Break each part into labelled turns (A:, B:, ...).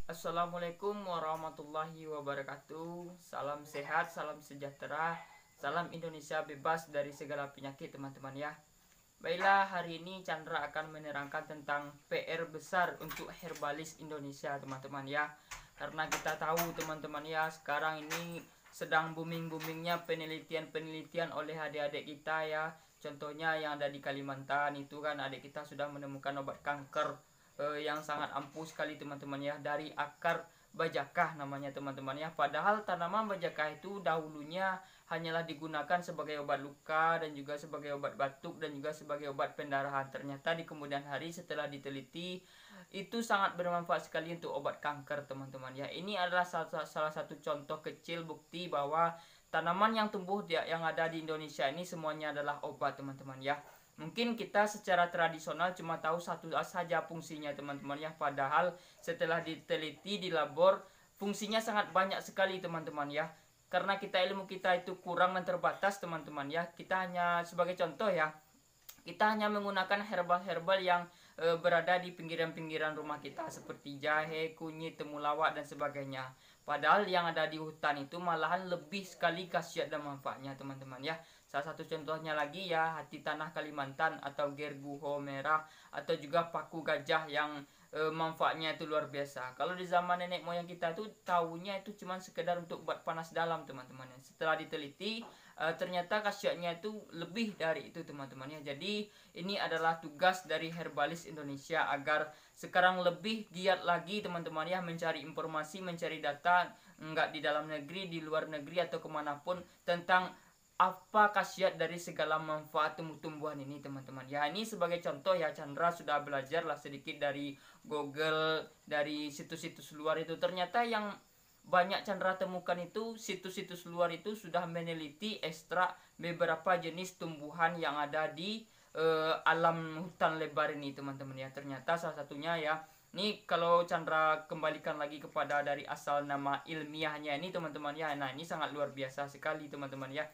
A: Assalamualaikum warahmatullahi wabarakatuh. Salam sehat, salam sejahtera, salam Indonesia bebas dari segala penyakit teman-teman ya. Baiklah, hari ini Chandra akan menerangkan tentang PR besar untuk herbalis Indonesia teman-teman ya. Karena kita tahu teman-teman ya, sekarang ini sedang booming-boomingnya penelitian-penelitian oleh adik-adik kita ya. Contohnya yang ada di Kalimantan itu kan adik kita sudah menemukan obat kanker yang sangat ampuh sekali teman-teman ya, dari akar bajakah namanya teman-teman ya. Padahal tanaman bajakah itu dahulunya hanyalah digunakan sebagai obat luka dan juga sebagai obat batuk dan juga sebagai obat pendarahan. Ternyata di kemudian hari setelah diteliti itu sangat bermanfaat sekali untuk obat kanker teman-teman ya. Ini adalah salah satu contoh kecil bukti bahwa tanaman yang tumbuh yang ada di Indonesia ini semuanya adalah obat teman-teman ya. Mungkin kita secara tradisional cuma tahu satu saja fungsinya teman-teman ya. Padahal setelah diteliti di labor fungsinya sangat banyak sekali teman-teman ya. Karena ilmu kita itu kurang dan terbatas teman-teman ya. Kita hanya sebagai contoh ya, kita hanya menggunakan herbal-herbal yang berada di pinggiran-pinggiran rumah kita seperti jahe, kunyit, temulawak dan sebagainya. Padahal yang ada di hutan itu malahan lebih sekali khasiat dan manfaatnya teman-teman ya. Salah satu contohnya lagi ya hati tanah Kalimantan atau gerguho merah atau juga paku gajah yang manfaatnya itu luar biasa. Kalau di zaman nenek moyang kita tuh tahunya itu cuma sekedar untuk buat panas dalam teman-teman. Setelah diteliti ternyata khasiatnya itu lebih dari itu teman-teman ya. Jadi ini adalah tugas dari herbalis Indonesia agar sekarang lebih giat lagi teman-teman ya mencari informasi, mencari data, enggak di dalam negeri, di luar negeri atau kemanapun, tentang apa khasiat dari segala manfaat tumbuh-tumbuhan ini teman-teman ya. Ini sebagai contoh ya, Chandra sudah belajar lah sedikit dari Google, dari situs-situs luar itu. Ternyata yang banyak Chandra temukan itu situs-situs luar itu sudah meneliti ekstrak beberapa jenis tumbuhan yang ada di alam hutan lebar ini teman-teman ya. Ternyata salah satunya ya, ini kalau Chandra kembalikan lagi kepada dari asal nama ilmiahnya ini teman-teman ya. Nah ini sangat luar biasa sekali teman-teman ya.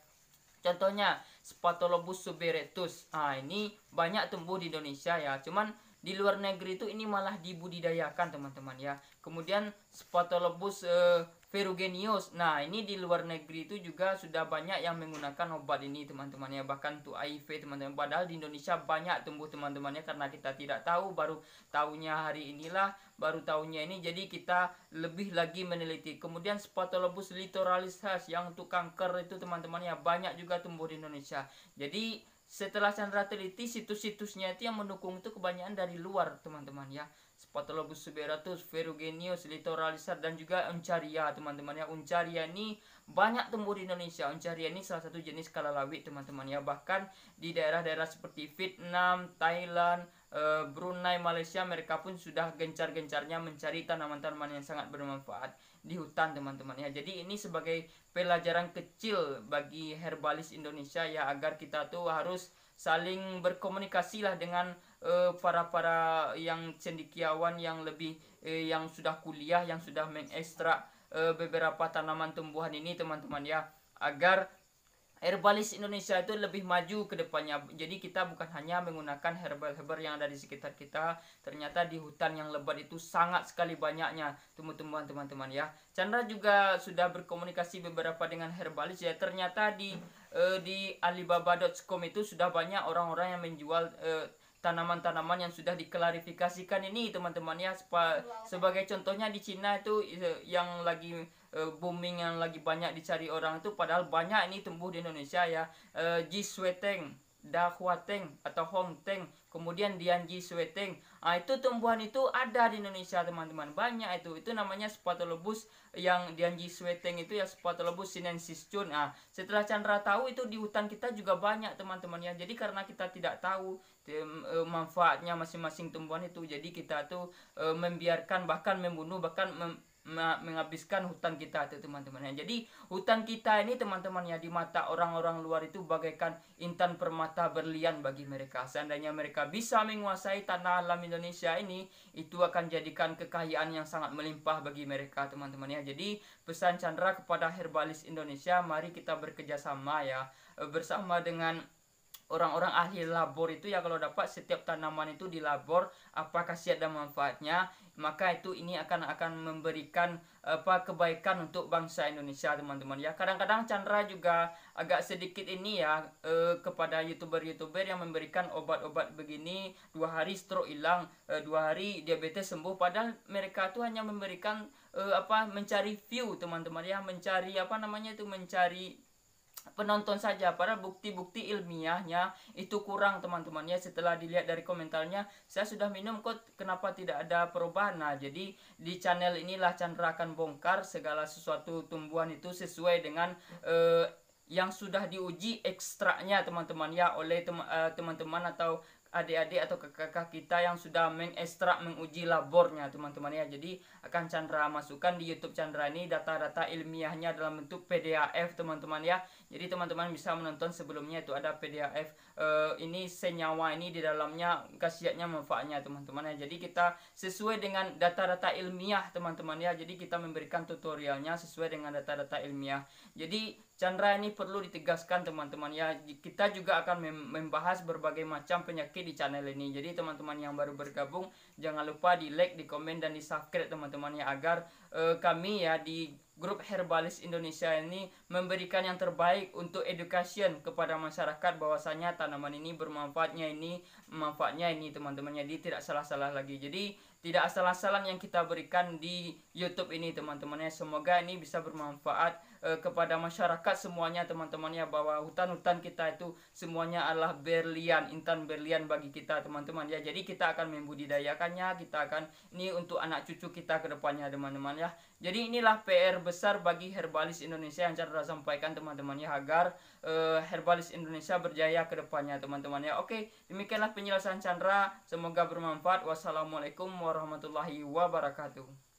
A: Contohnya Spatholobus suberectus. Nah, ini banyak tumbuh di Indonesia ya. Cuman di luar negeri itu ini malah dibudidayakan teman-teman ya. Kemudian Spatholobus ferruginous. Nah, ini di luar negeri itu juga sudah banyak yang menggunakan obat ini teman-teman ya. Bahkan untuk HIV teman-teman. Padahal di Indonesia banyak tumbuh teman-teman ya, karena kita tidak tahu, baru tahunya hari inilah, baru tahunya ini. Jadi kita lebih lagi meneliti. Kemudian Spatholobus littoralis yang untuk kanker itu teman-teman ya, banyak juga tumbuh di Indonesia. Jadi setelah Chandra teliti situs-situsnya itu yang mendukung itu kebanyakan dari luar teman-teman ya. Spatholobus suberatus, ferruginous, littoralis dan juga Uncaria teman-teman ya. Uncaria ini banyak tumbuh di Indonesia. Uncaria ini salah satu jenis kalalawit teman-teman ya. Bahkan di daerah-daerah seperti Vietnam, Thailand, Brunei, Malaysia, mereka pun sudah gencar-gencarnya mencari tanaman-tanaman yang sangat bermanfaat di hutan teman-teman ya. Jadi ini sebagai pelajaran kecil bagi herbalis Indonesia ya, agar kita tuh harus saling berkomunikasi lah dengan para yang cendekiawan yang lebih yang sudah kuliah, yang sudah mengekstrak beberapa tanaman tumbuhan ini teman-teman ya, agar herbalis Indonesia itu lebih maju ke depannya. Jadi kita bukan hanya menggunakan herbal-herbal yang ada di sekitar kita. Ternyata di hutan yang lebat itu sangat sekali banyaknya tumbuh-tumbuhan teman-teman ya. Chandra juga sudah berkomunikasi beberapa dengan herbalis ya. Ternyata di alibaba.com itu sudah banyak orang-orang yang menjual tanaman-tanaman yang sudah diklarifikasikan ini teman-teman ya. Sebagai contohnya di Cina itu yang lagi booming, yang lagi banyak dicari orang itu, padahal banyak ini tumbuh di Indonesia ya. Jisweteng, Dahuateng atau Hongteng, kemudian Dianji Sweteng. Nah, itu tumbuhan itu ada di Indonesia teman-teman, banyak itu. Itu namanya Spatholobus, yang Dianji Sweteng itu ya Spatholobus sinensis Chun. Nah, setelah Chandra tahu itu di hutan kita juga banyak teman-teman ya. Jadi karena kita tidak tahu manfaatnya masing-masing tumbuhan itu, jadi kita tuh membiarkan, bahkan membunuh, bahkan menghabiskan hutan kita itu teman-teman ya. Jadi hutan kita ini teman-teman ya, di mata orang-orang luar itu bagaikan intan permata berlian bagi mereka. Seandainya mereka bisa menguasai tanah alam Indonesia ini, itu akan jadikan kekayaan yang sangat melimpah bagi mereka teman-teman ya. Jadi pesan Chandra kepada herbalis Indonesia, mari kita bekerja sama ya, bersama dengan orang-orang ahli labor itu ya, kalau dapat setiap tanaman itu di labor apa khasiat dan manfaatnya, maka itu ini akan memberikan kebaikan untuk bangsa Indonesia teman-teman ya. Kadang-kadang Chandra juga agak sedikit ini ya kepada youtuber-youtuber yang memberikan obat-obat begini, 2 hari stroke hilang, 2 hari diabetes sembuh, padahal mereka tuh hanya memberikan mencari view teman-teman ya, mencari mencari penonton saja, padahal bukti-bukti ilmiahnya itu kurang teman-teman ya. Setelah dilihat dari komentarnya, saya sudah minum kok kenapa tidak ada perubahan. Nah, jadi di channel inilah Chandra akan bongkar segala sesuatu tumbuhan itu sesuai dengan yang sudah diuji ekstraknya teman-teman ya, oleh teman-teman atau adik-adik atau kakak kita yang sudah mengekstrak, menguji labornya teman-teman ya. Jadi akan Chandra masukkan di YouTube Chandra ini data-data ilmiahnya dalam bentuk PDF teman-teman ya. Jadi teman-teman bisa menonton sebelumnya, itu ada PDF ini senyawa ini di dalamnya, khasiatnya, manfaatnya teman-teman ya. Jadi kita sesuai dengan data-data ilmiah teman-teman ya. Jadi kita memberikan tutorialnya sesuai dengan data-data ilmiah. Jadi Chandra ini perlu ditegaskan teman-teman ya, kita juga akan membahas berbagai macam penyakit di channel ini. Jadi teman-teman yang baru bergabung jangan lupa di like, di komen, dan di subscribe teman-teman ya, agar kami ya di grup Herbalis Indonesia ini memberikan yang terbaik untuk education kepada masyarakat, bahwasanya tanaman ini manfaatnya ini teman-teman. Jadi tidak salah-salah lagi. Jadi tidak asal-asalan yang kita berikan di YouTube ini teman-teman ya. Semoga ini bisa bermanfaat kepada masyarakat semuanya teman-teman ya, bahwa hutan-hutan kita itu semuanya adalah berlian, intan berlian bagi kita teman-teman ya. Jadi kita akan membudidayakannya, kita akan ini untuk anak cucu kita ke depannya teman-teman ya. Jadi inilah PR besar bagi Herbalis Indonesia yang Chandra sampaikan teman-teman ya, agar Herbalis Indonesia berjaya ke depannya teman-teman ya. Oke, demikianlah penjelasan Chandra, semoga bermanfaat. Wassalamualaikum warahmatullahi wabarakatuh.